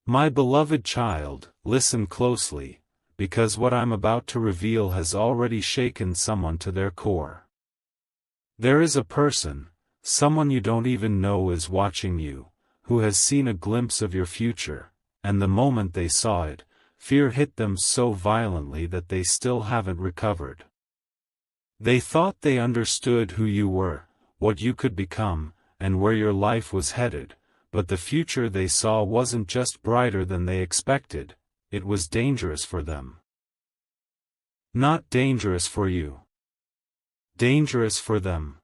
My beloved child, listen closely, because what I'm about to reveal has already shaken someone to their core. There is a person, someone you don't even know is watching you, who has seen a glimpse of your future, and the moment they saw it, fear hit them so violently that they still haven't recovered. They thought they understood who you were, what you could become, and where your life was headed, but the future they saw wasn't just brighter than they expected, it was dangerous for them. Not dangerous for you. Dangerous for them.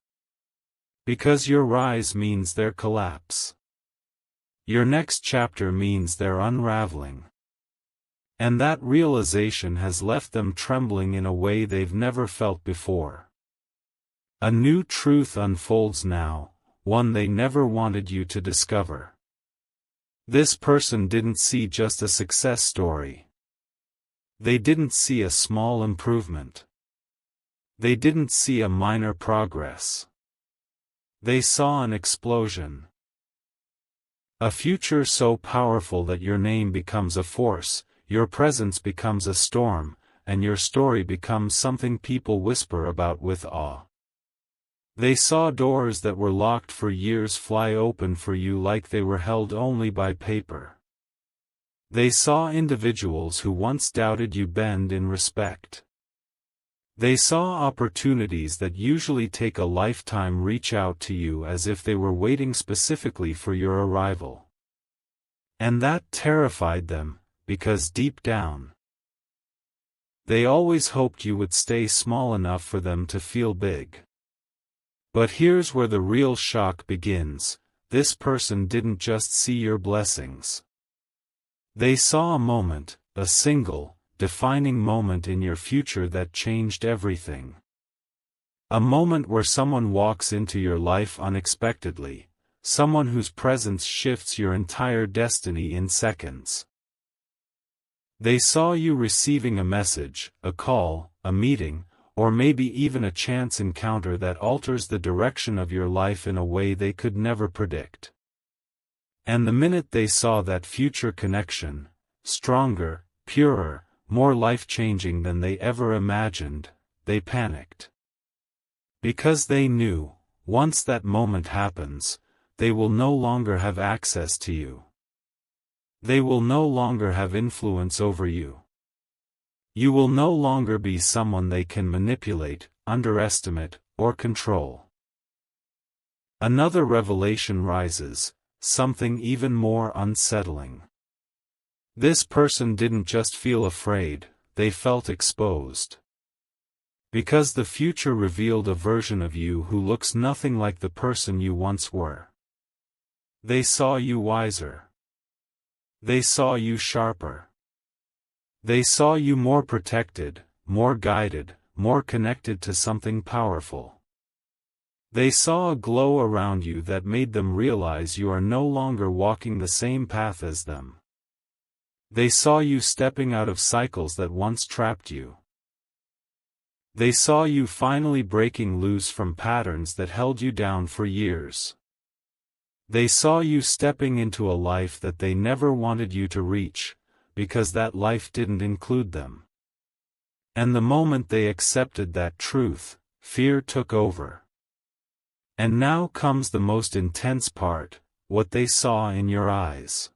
Because your rise means their collapse. Your next chapter means their unraveling. And that realization has left them trembling in a way they've never felt before. A new truth unfolds now, one they never wanted you to discover. This person didn't see just a success story. They didn't see a small improvement. They didn't see a minor progress. They saw an explosion. A future so powerful that your name becomes a force, your presence becomes a storm, and your story becomes something people whisper about with awe. They saw doors that were locked for years fly open for you like they were held only by paper. They saw individuals who once doubted you bend in respect. They saw opportunities that usually take a lifetime reach out to you as if they were waiting specifically for your arrival. And that terrified them, because deep down, they always hoped you would stay small enough for them to feel big. But here's where the real shock begins. This person didn't just see your blessings. They saw a moment, a single, defining moment in your future that changed everything. A moment where someone walks into your life unexpectedly, someone whose presence shifts your entire destiny in seconds. They saw you receiving a message, a call, a meeting, or maybe even a chance encounter that alters the direction of your life in a way they could never predict. And the minute they saw that future connection, stronger, purer, more life-changing than they ever imagined, they panicked. Because they knew, once that moment happens, they will no longer have access to you. They will no longer have influence over you. You will no longer be someone they can manipulate, underestimate, or control. Another revelation rises, something even more unsettling. This person didn't just feel afraid, they felt exposed. Because the future revealed a version of you who looks nothing like the person you once were. They saw you wiser. They saw you sharper. They saw you more protected, more guided, more connected to something powerful. They saw a glow around you that made them realize you are no longer walking the same path as them. They saw you stepping out of cycles that once trapped you. They saw you finally breaking loose from patterns that held you down for years. They saw you stepping into a life that they never wanted you to reach, because that life didn't include them. And the moment they accepted that truth, fear took over. And now comes the most intense part, what they saw in your eyes.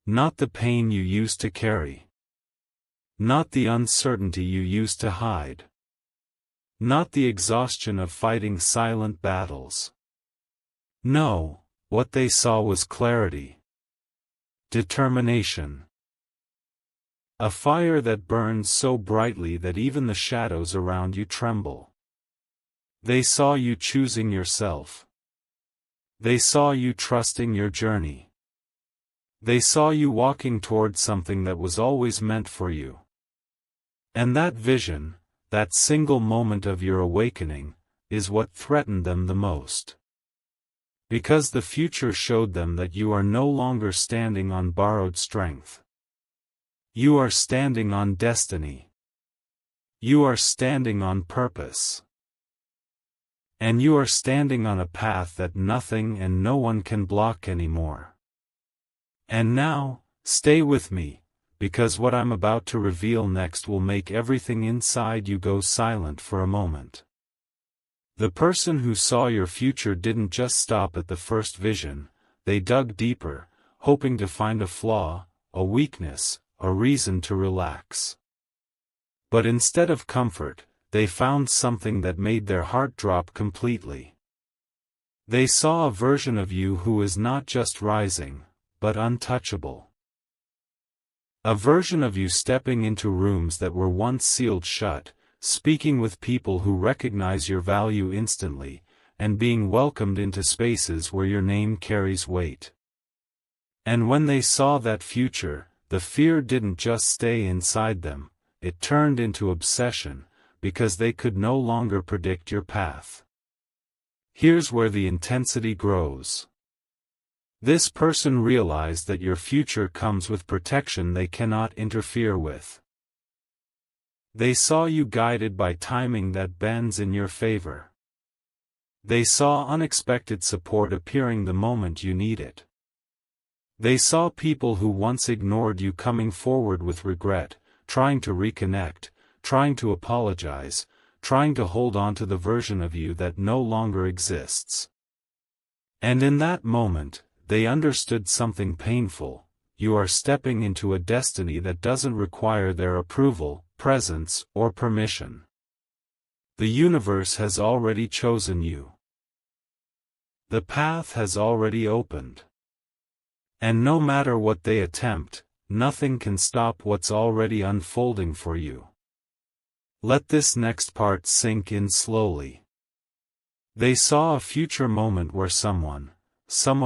Not the pain you used to carry. Not the uncertainty you used to hide. Not the exhaustion of fighting silent battles. No, what they saw was clarity. Determination. A fire that burns so brightly that even the shadows around you tremble. They saw you choosing yourself. They saw you trusting your journey. They saw you walking toward something that was always meant for you. And that vision, that single moment of your awakening, is what threatened them the most. Because the future showed them that you are no longer standing on borrowed strength. You are standing on destiny. You are standing on purpose. And you are standing on a path that nothing and no one can block anymore. And now, Stay with me, because what I'm about to reveal next will make everything inside you go silent for a moment. The person who saw your future didn't just stop at the first vision, they dug deeper, hoping to find a flaw, a weakness, a reason to relax. But instead of comfort, they found something that made their heart drop completely. They saw a version of you who is not just rising, but untouchable. A version of you stepping into rooms that were once sealed shut, speaking with people who recognize your value instantly, and being welcomed into spaces where your name carries weight. And when they saw that future, the fear didn't just stay inside them, it turned into obsession, because they could no longer predict your path. Here's where the intensity grows. This person realized that your future comes with protection they cannot interfere with. They saw you guided by timing that bends in your favor. They saw unexpected support appearing the moment you need it. They saw people who once ignored you coming forward with regret, trying to reconnect, trying to apologize, trying to hold on to the version of you that no longer exists. And in that moment, they understood something painful: you are stepping into a destiny that doesn't require their approval, presence, or permission. The universe has already chosen you. The path has already opened. And no matter what they attempt, nothing can stop what's already unfolding for you. Let this next part sink in slowly. They saw a future moment where someone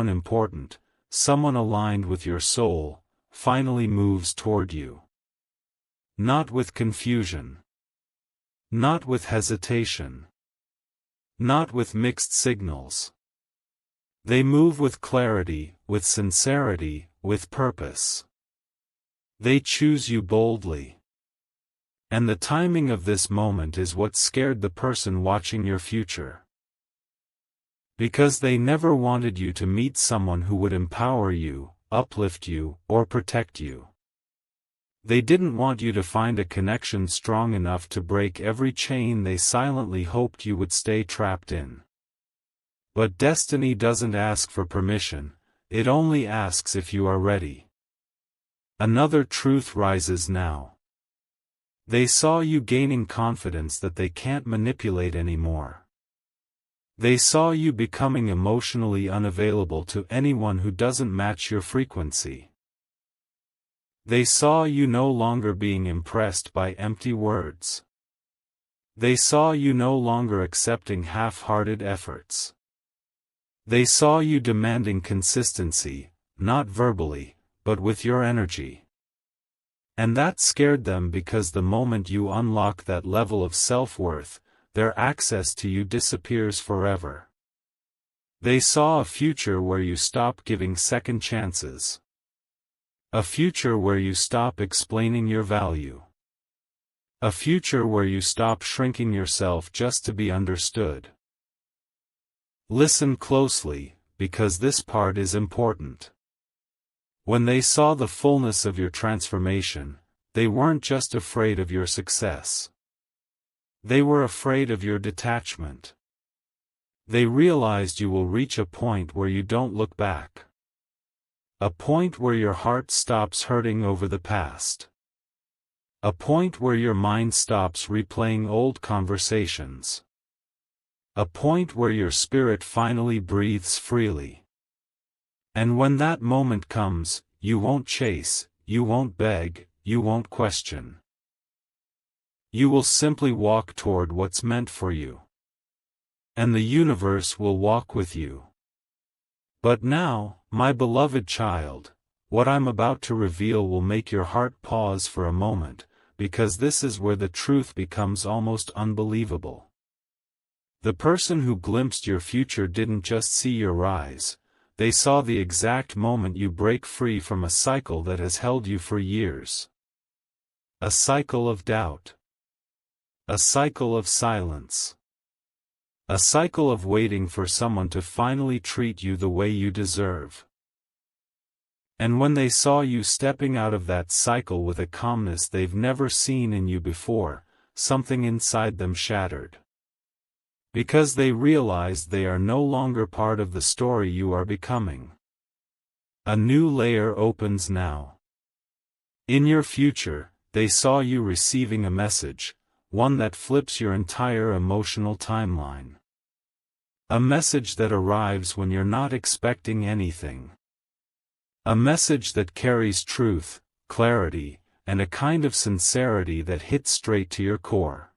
important, someone aligned with your soul, finally moves toward you. Not with confusion. Not with hesitation. Not with mixed signals. They move with clarity, with sincerity, with purpose. They choose you boldly. And the timing of this moment is what scared the person watching your future. Because they never wanted you to meet someone who would empower you, uplift you, or protect you. They didn't want you to find a connection strong enough to break every chain they silently hoped you would stay trapped in. But destiny doesn't ask for permission, it only asks if you are ready. Another truth rises now. They saw you gaining confidence that they can't manipulate anymore. They saw you becoming emotionally unavailable to anyone who doesn't match your frequency. They saw you no longer being impressed by empty words. They saw you no longer accepting half-hearted efforts. They saw you demanding consistency, not verbally, but with your energy. And that scared them, because the moment you unlock that level of self-worth, their access to you disappears forever. They saw a future where you stop giving second chances. A future where you stop explaining your value. A future where you stop shrinking yourself just to be understood. Listen closely, because this part is important. When they saw the fullness of your transformation, they weren't just afraid of your success. They were afraid of your detachment. They realized you will reach a point where you don't look back. A point where your heart stops hurting over the past. A point where your mind stops replaying old conversations. A point where your spirit finally breathes freely. And when that moment comes, you won't chase, you won't beg, you won't question. You will simply walk toward what's meant for you. And the universe will walk with you. But now, my beloved child, what I'm about to reveal will make your heart pause for a moment, because this is where the truth becomes almost unbelievable. The person who glimpsed your future didn't just see your rise, they saw the exact moment you break free from a cycle that has held you for years. A cycle of doubt. A cycle of silence. A cycle of waiting for someone to finally treat you the way you deserve. And when they saw you stepping out of that cycle with a calmness they've never seen in you before, something inside them shattered. Because they realized they are no longer part of the story you are becoming. A new layer opens now. In your future, they saw you receiving a message, one that flips your entire emotional timeline. A message that arrives when you're not expecting anything. A message that carries truth, clarity, and a kind of sincerity that hits straight to your core.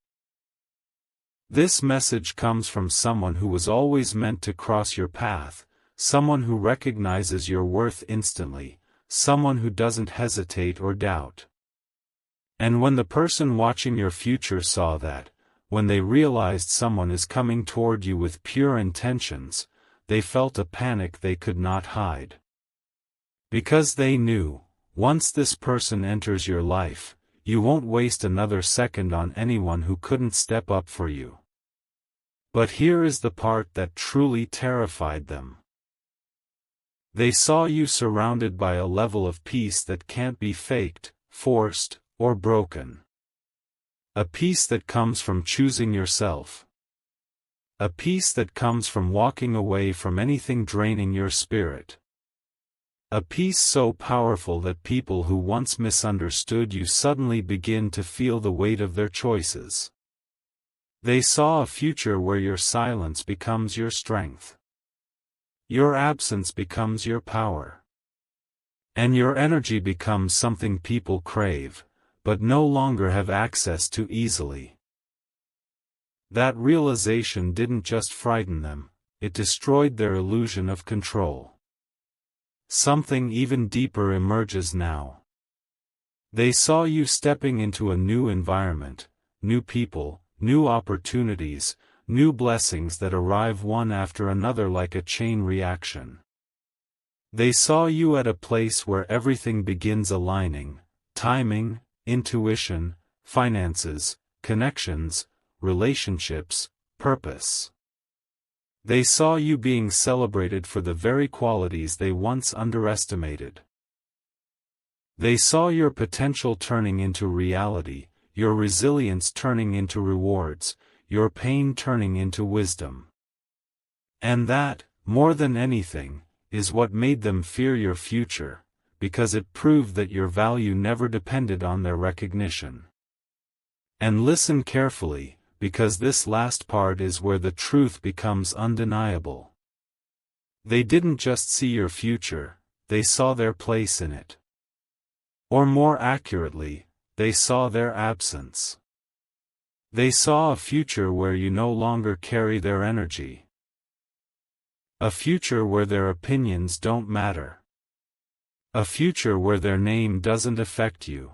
This message comes from someone who was always meant to cross your path, someone who recognizes your worth instantly, someone who doesn't hesitate or doubt. And when the person watching your future saw that, when they realized someone is coming toward you with pure intentions, they felt a panic they could not hide. Because they knew, once this person enters your life, you won't waste another second on anyone who couldn't step up for you. But here is the part that truly terrified them. They saw you surrounded by a level of peace that can't be faked, forced, or broken. A peace that comes from choosing yourself. A peace that comes from walking away from anything draining your spirit. A peace so powerful that people who once misunderstood you suddenly begin to feel the weight of their choices. They saw a future where your silence becomes your strength. Your absence becomes your power. And your energy becomes something people crave, but no longer have access to easily. That realization didn't just frighten them, it destroyed their illusion of control. Something even deeper emerges now. They saw you stepping into a new environment, new people, new opportunities, new blessings that arrive one after another like a chain reaction. They saw you at a place where everything begins aligning, timing, intuition, finances, connections, relationships, purpose. They saw you being celebrated for the very qualities they once underestimated. They saw your potential turning into reality, your resilience turning into rewards, your pain turning into wisdom. And that, more than anything, is what made them fear your future, because it proved that your value never depended on their recognition. And listen carefully, because this last part is where the truth becomes undeniable. They didn't just see your future, they saw their place in it. Or more accurately, they saw their absence. They saw a future where you no longer carry their energy. A future where their opinions don't matter. A future where their name doesn't affect you.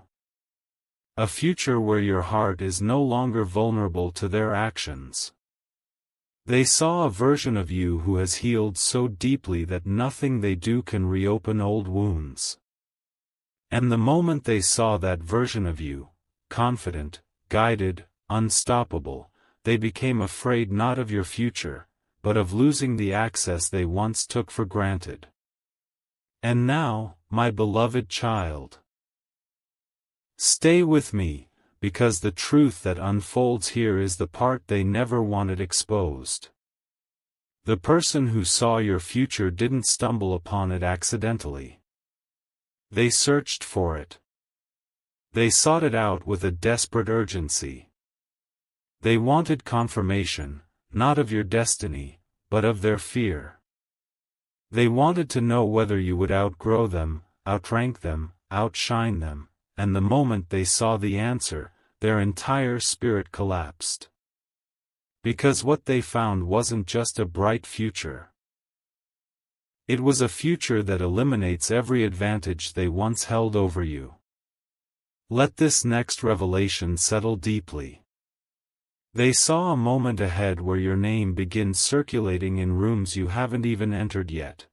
A future where your heart is no longer vulnerable to their actions. They saw a version of you who has healed so deeply that nothing they do can reopen old wounds. And the moment they saw that version of you, confident, guided, unstoppable, they became afraid not of your future, but of losing the access they once took for granted. And now, my beloved child, stay with me, because the truth that unfolds here is the part they never wanted exposed. The person who saw your future didn't stumble upon it accidentally. They searched for it. They sought it out with a desperate urgency. They wanted confirmation, not of your destiny, but of their fear. They wanted to know whether you would outgrow them, outrank them, outshine them. And the moment they saw the answer, their entire spirit collapsed. Because what they found wasn't just a bright future. It was a future that eliminates every advantage they once held over you. Let this next revelation settle deeply. They saw a moment ahead where your name begins circulating in rooms you haven't even entered yet.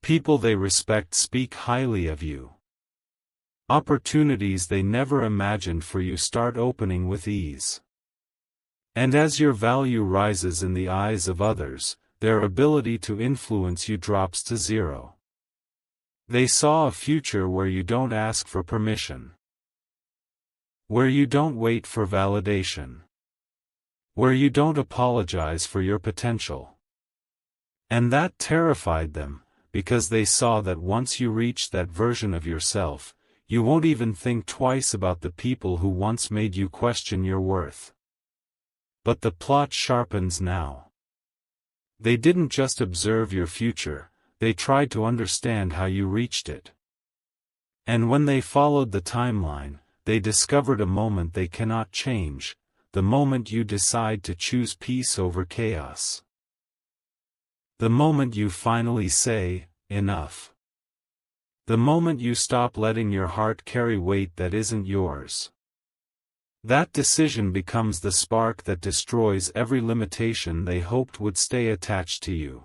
People they respect speak highly of you. Opportunities they never imagined for you start opening with ease. And as your value rises in the eyes of others, their ability to influence you drops to zero. They saw a future where you don't ask for permission. Where you don't wait for validation. Where you don't apologize for your potential. And that terrified them, because they saw that once you reach that version of yourself, you won't even think twice about the people who once made you question your worth. But the plot sharpens now. They didn't just observe your future, they tried to understand how you reached it. And when they followed the timeline, they discovered a moment they cannot change, the moment you decide to choose peace over chaos. The moment you finally say, enough. The moment you stop letting your heart carry weight that isn't yours. That decision becomes the spark that destroys every limitation they hoped would stay attached to you.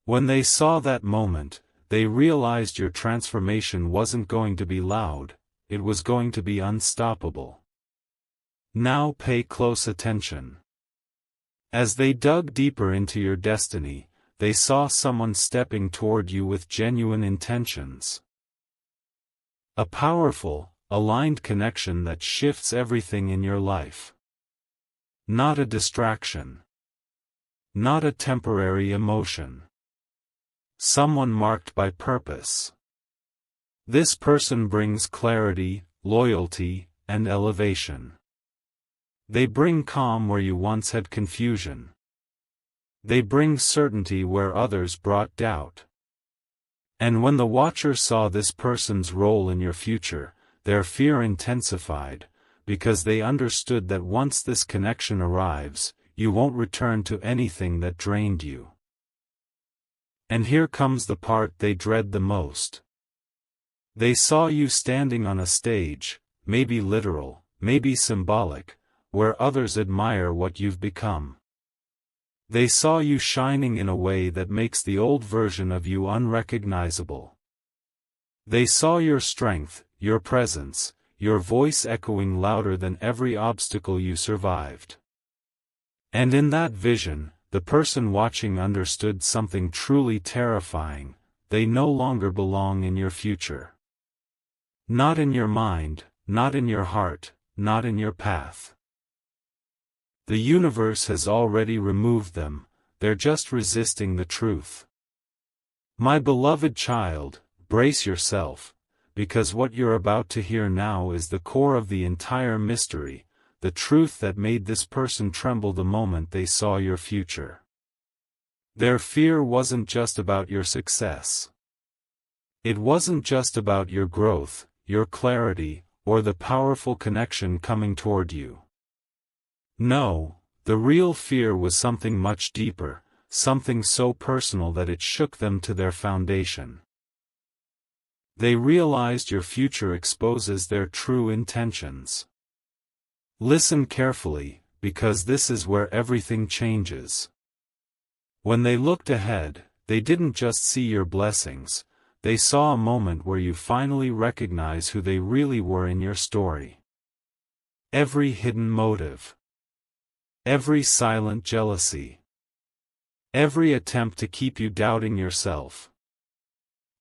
When they saw that moment, they realized your transformation wasn't going to be loud, it was going to be unstoppable. Now pay close attention. As they dug deeper into your destiny, they saw someone stepping toward you with genuine intentions. A powerful, aligned connection that shifts everything in your life. Not a distraction. Not a temporary emotion. Someone marked by purpose. This person brings clarity, loyalty, and elevation. They bring calm where you once had confusion. They bring certainty where others brought doubt. And when the watcher saw this person's role in your future, their fear intensified, because they understood that once this connection arrives, you won't return to anything that drained you. And here comes the part they dread the most. They saw you standing on a stage, maybe literal, maybe symbolic, where others admire what you've become. They saw you shining in a way that makes the old version of you unrecognizable. They saw your strength, your presence, your voice echoing louder than every obstacle you survived. And in that vision, the person watching understood something truly terrifying: they no longer belong in your future. Not in your mind, not in your heart, not in your path. The universe has already removed them, they're just resisting the truth. My beloved child, brace yourself, because what you're about to hear now is the core of the entire mystery, the truth that made this person tremble the moment they saw your future. Their fear wasn't just about your success. It wasn't just about your growth, your clarity, or the powerful connection coming toward you. No, the real fear was something much deeper, something so personal that it shook them to their foundation. They realized your future exposes their true intentions. Listen carefully, because this is where everything changes. When they looked ahead, they didn't just see your blessings, they saw a moment where you finally recognize who they really were in your story. Every hidden motive. Every silent jealousy. Every attempt to keep you doubting yourself.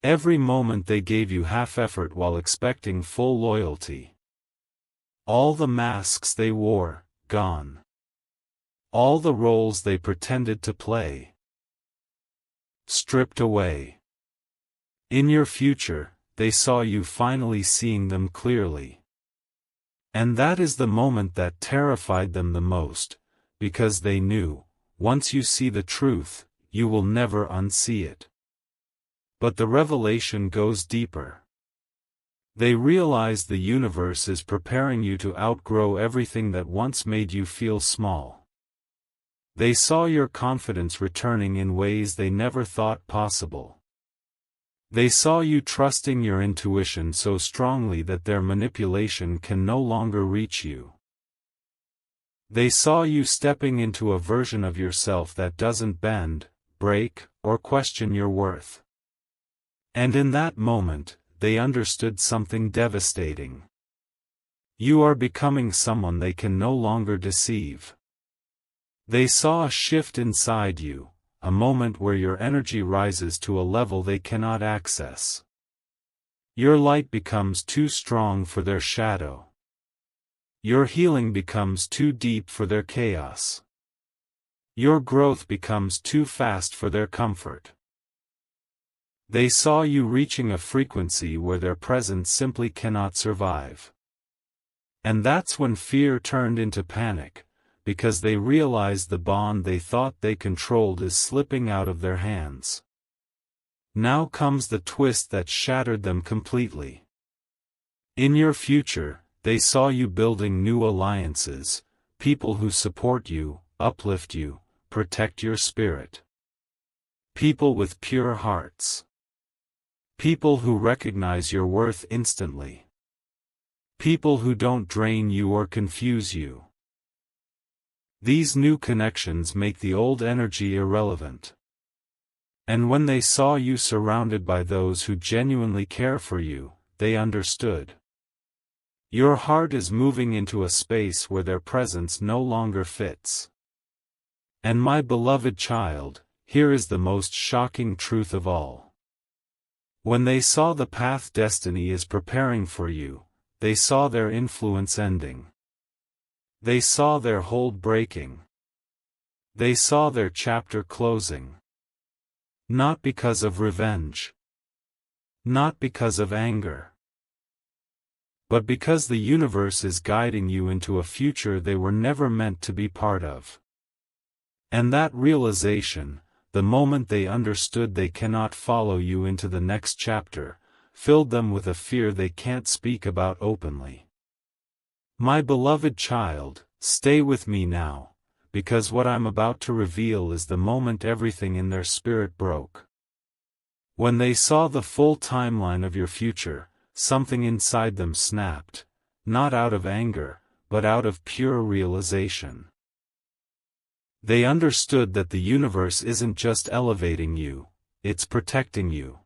Every moment they gave you half effort while expecting full loyalty. All the masks they wore, gone. All the roles they pretended to play, stripped away. In your future, they saw you finally seeing them clearly. And that is the moment that terrified them the most, because they knew, once you see the truth, you will never unsee it. But the revelation goes deeper. They realize the universe is preparing you to outgrow everything that once made you feel small. They saw your confidence returning in ways they never thought possible. They saw you trusting your intuition so strongly that their manipulation can no longer reach you. They saw you stepping into a version of yourself that doesn't bend, break, or question your worth. And in that moment, they understood something devastating. You are becoming someone they can no longer deceive. They saw a shift inside you, a moment where your energy rises to a level they cannot access. Your light becomes too strong for their shadow. Your healing becomes too deep for their chaos. Your growth becomes too fast for their comfort. They saw you reaching a frequency where their presence simply cannot survive. And that's when fear turned into panic, because they realized the bond they thought they controlled is slipping out of their hands. Now comes the twist that shattered them completely. In your future, they saw you building new alliances, people who support you, uplift you, protect your spirit. People with pure hearts. People who recognize your worth instantly. People who don't drain you or confuse you. These new connections make the old energy irrelevant. And when they saw you surrounded by those who genuinely care for you, they understood. Your heart is moving into a space where their presence no longer fits. And my beloved child, here is the most shocking truth of all. When they saw the path destiny is preparing for you, they saw their influence ending. They saw their hold breaking. They saw their chapter closing. Not because of revenge. Not because of anger. But because the universe is guiding you into a future they were never meant to be part of. And that realization, the moment they understood they cannot follow you into the next chapter, filled them with a fear they can't speak about openly. My beloved child, stay with me now, because what I'm about to reveal is the moment everything in their spirit broke. When they saw the full timeline of your future, something inside them snapped, not out of anger, but out of pure realization. They understood that the universe isn't just elevating you, it's protecting you.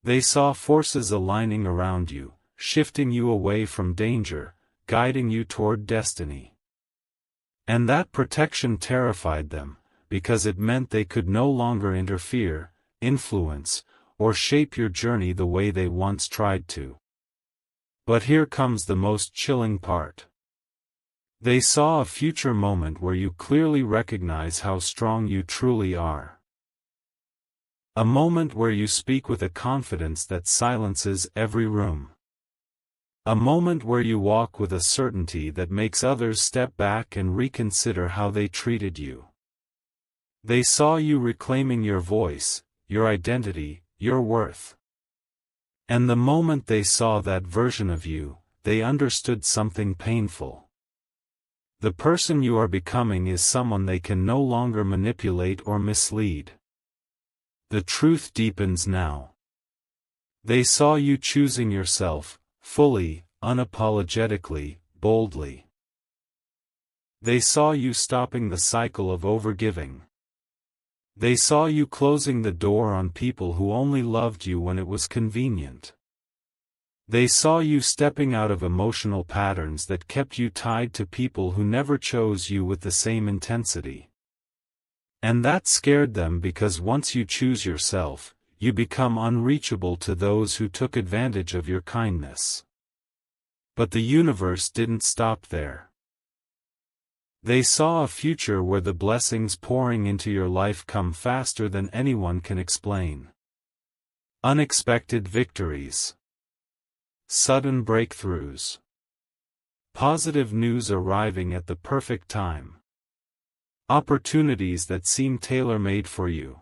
They saw forces aligning around you, shifting you away from danger, guiding you toward destiny. And that protection terrified them, because it meant they could no longer interfere, influence, or shape your journey the way they once tried to. But here comes the most chilling part. They saw a future moment where you clearly recognize how strong you truly are. A moment where you speak with a confidence that silences every room. A moment where you walk with a certainty that makes others step back and reconsider how they treated you. They saw you reclaiming your voice, your identity, your worth. And the moment they saw that version of you, they understood something painful. The person you are becoming is someone they can no longer manipulate or mislead. The truth deepens now. They saw you choosing yourself, fully, unapologetically, boldly. They saw you stopping the cycle of overgiving. They saw you closing the door on people who only loved you when it was convenient. They saw you stepping out of emotional patterns that kept you tied to people who never chose you with the same intensity. And that scared them because once you choose yourself, you become unreachable to those who took advantage of your kindness. But the universe didn't stop there. They saw a future where the blessings pouring into your life come faster than anyone can explain. Unexpected victories. Sudden breakthroughs. Positive news arriving at the perfect time. Opportunities that seem tailor-made for you.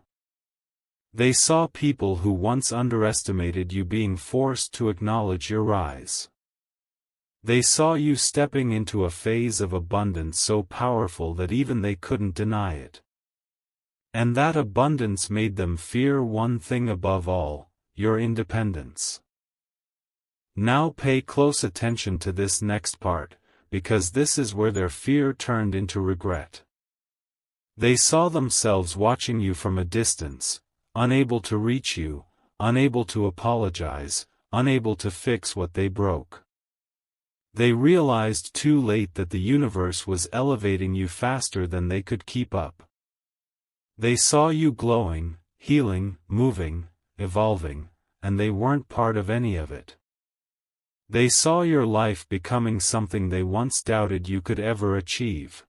They saw people who once underestimated you being forced to acknowledge your rise. They saw you stepping into a phase of abundance so powerful that even they couldn't deny it. And that abundance made them fear one thing above all, your independence. Now pay close attention to this next part, because this is where their fear turned into regret. They saw themselves watching you from a distance, unable to reach you, unable to apologize, unable to fix what they broke. They realized too late that the universe was elevating you faster than they could keep up. They saw you glowing, healing, moving, evolving, and they weren't part of any of it. They saw your life becoming something they once doubted you could ever achieve.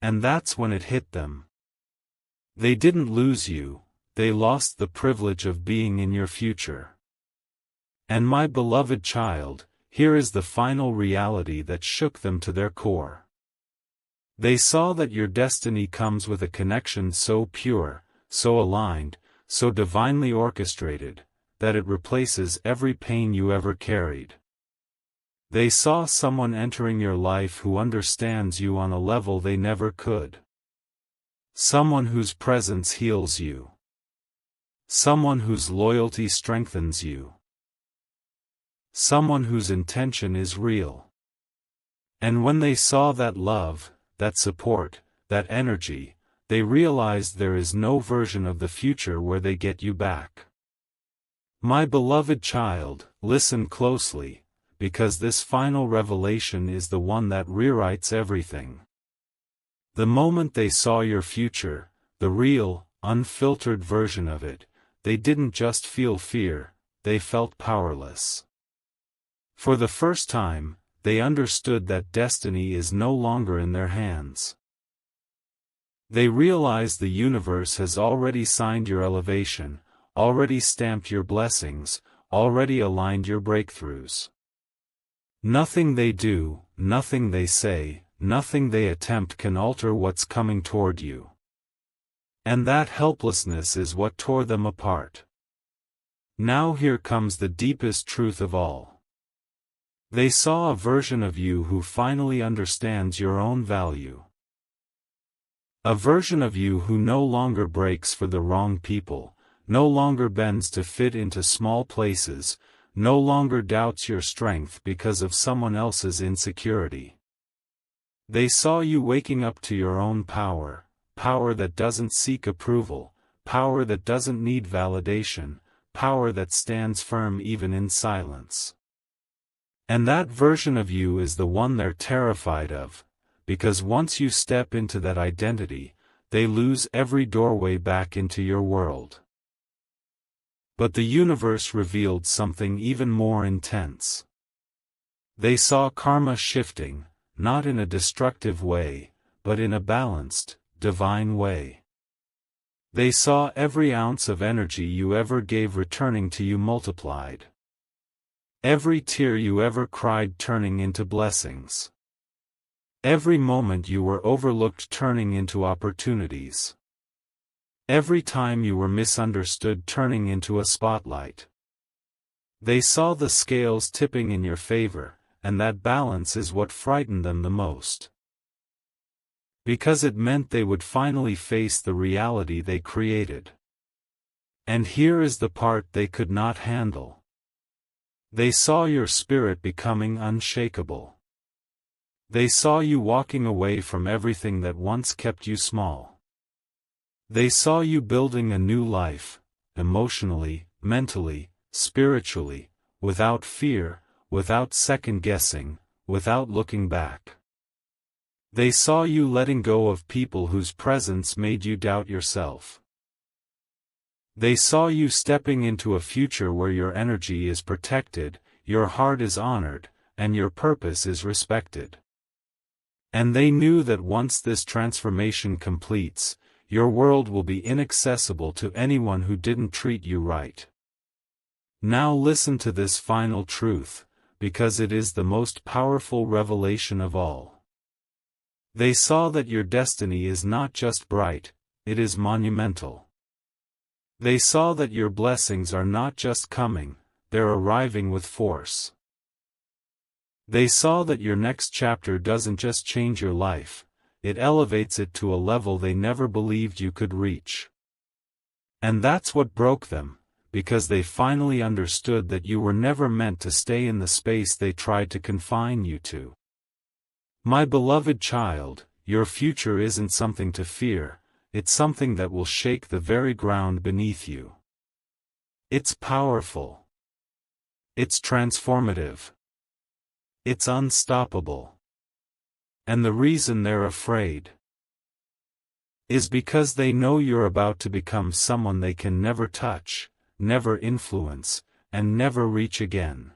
And that's when it hit them. They didn't lose you, they lost the privilege of being in your future. And my beloved child, here is the final reality that shook them to their core. They saw that your destiny comes with a connection so pure, so aligned, so divinely orchestrated, that it replaces every pain you ever carried. They saw someone entering your life who understands you on a level they never could. Someone whose presence heals you. Someone whose loyalty strengthens you. Someone whose intention is real. And when they saw that love, that support, that energy, they realized there is no version of the future where they get you back. My beloved child, listen closely, because this final revelation is the one that rewrites everything. The moment they saw your future, the real, unfiltered version of it, they didn't just feel fear, they felt powerless. For the first time, they understood that destiny is no longer in their hands. They realized the universe has already signed your elevation, already stamped your blessings, already aligned your breakthroughs. Nothing they do, nothing they say, nothing they attempt can alter what's coming toward you. And that helplessness is what tore them apart. Now here comes the deepest truth of all. They saw a version of you who finally understands your own value. A version of you who no longer breaks for the wrong people, no longer bends to fit into small places, no longer doubts your strength because of someone else's insecurity. They saw you waking up to your own power, power that doesn't seek approval, power that doesn't need validation, power that stands firm even in silence. And that version of you is the one they're terrified of, because once you step into that identity, they lose every doorway back into your world. But the universe revealed something even more intense. They saw karma shifting, not in a destructive way, but in a balanced, divine way. They saw every ounce of energy you ever gave returning to you multiplied. Every tear you ever cried turning into blessings. Every moment you were overlooked turning into opportunities. Every time you were misunderstood turning into a spotlight. They saw the scales tipping in your favor, and that balance is what frightened them the most. Because it meant they would finally face the reality they created. And here is the part they could not handle. They saw your spirit becoming unshakable. They saw you walking away from everything that once kept you small. They saw you building a new life, emotionally, mentally, spiritually, without fear, without second-guessing, without looking back. They saw you letting go of people whose presence made you doubt yourself. They saw you stepping into a future where your energy is protected, your heart is honored, and your purpose is respected. And they knew that once this transformation completes, your world will be inaccessible to anyone who didn't treat you right. Now listen to this final truth, because it is the most powerful revelation of all. They saw that your destiny is not just bright, it is monumental. They saw that your blessings are not just coming, they're arriving with force. They saw that your next chapter doesn't just change your life, it elevates it to a level they never believed you could reach. And that's what broke them, because they finally understood that you were never meant to stay in the space they tried to confine you to. My beloved child, your future isn't something to fear, it's something that will shake the very ground beneath you. It's powerful. It's transformative. It's unstoppable. And the reason they're afraid is because they know you're about to become someone they can never touch, never influence, and never reach again.